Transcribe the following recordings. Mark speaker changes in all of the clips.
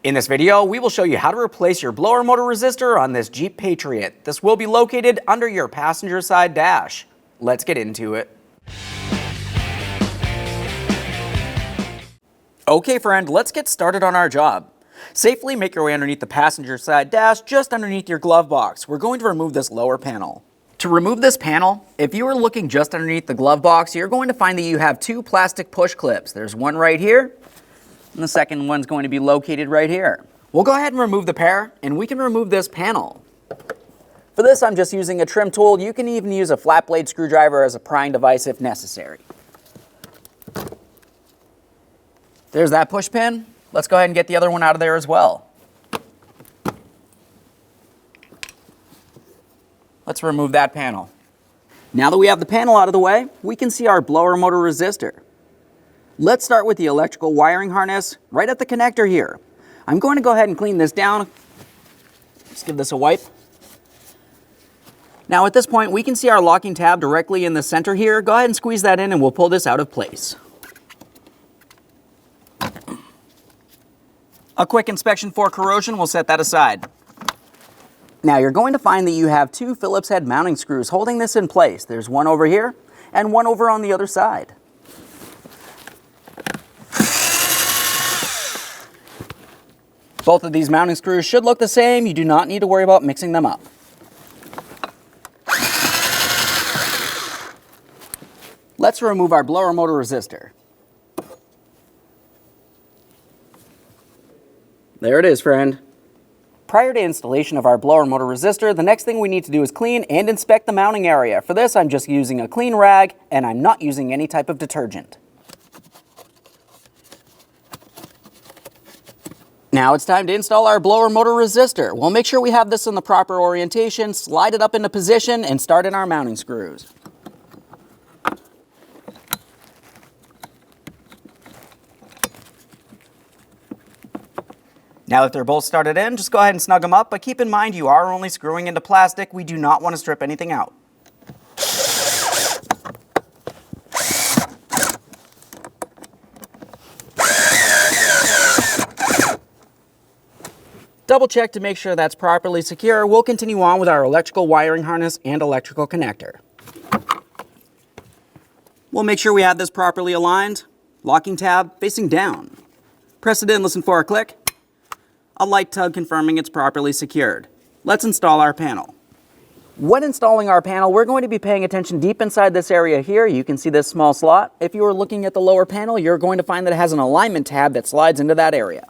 Speaker 1: In this video, we will show you how to replace your blower motor resistor on this Jeep Patriot. This will be located under your passenger side dash. Let's get into it. Okay friend, let's get started on our job. Safely make your way underneath the passenger side dash, just underneath your glove box. We're going to remove this lower panel. To remove this panel, if you are looking just underneath the glove box, you're going to find that you have two plastic push clips. There's one right here, and the second one's going to be located right here. We'll go ahead and remove the pair, and we can remove this panel. For this, I'm just using a trim tool. You can even use a flat blade screwdriver as a prying device if necessary. There's that push pin. Let's go ahead and get the other one out of there as well. Let's remove that panel. Now that we have the panel out of the way, we can see our blower motor resistor. Let's start with the electrical wiring harness right at the connector here. I'm going to go ahead and clean this down. Let's give this a wipe. Now at this point, we can see our locking tab directly in the center here. Go ahead and squeeze that in and we'll pull this out of place. A quick inspection for corrosion, we'll set that aside. Now you're going to find that you have two Phillips head mounting screws holding this in place. There's one over here and one over on the other side. Both of these mounting screws should look the same. You do not need to worry about mixing them up. Let's remove our blower motor resistor. There it is, friend. Prior to installation of our blower motor resistor, the next thing we need to do is clean and inspect the mounting area. For this, I'm just using a clean rag, and I'm not using any type of detergent. Now it's time to install our blower motor resistor. We'll make sure we have this in the proper orientation, slide it up into position, and start in our mounting screws. Now that they're both started in, just go ahead and snug them up, but keep in mind you are only screwing into plastic. We do not want to strip anything out. Double check to make sure that's properly secure. We'll continue on with our electrical wiring harness and electrical connector. We'll make sure we have this properly aligned. Locking tab facing down. Press it in, listen for a click. A light tug confirming it's properly secured. Let's install our panel. When installing our panel, we're going to be paying attention deep inside this area here. You can see this small slot. If you are looking at the lower panel, you're going to find that it has an alignment tab that slides into that area.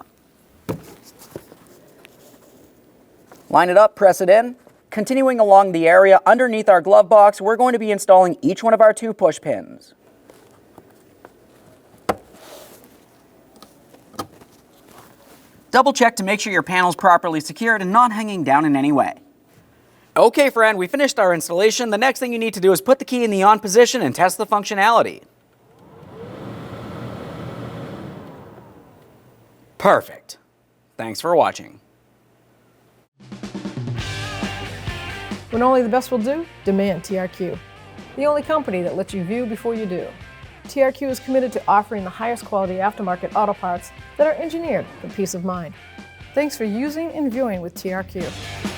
Speaker 1: Line it up, press it in. Continuing along the area underneath our glove box, we're going to be installing each one of our two push pins. Double check to make sure your panel is properly secured and not hanging down in any way. Okay friend, we finished our installation. The next thing you need to do is put the key in the on position and test the functionality. Perfect. Thanks for watching.
Speaker 2: When only the best will do, demand TRQ. The only company that lets you view before you do. TRQ is committed to offering the highest quality aftermarket auto parts that are engineered for peace of mind. Thanks for using and viewing with TRQ.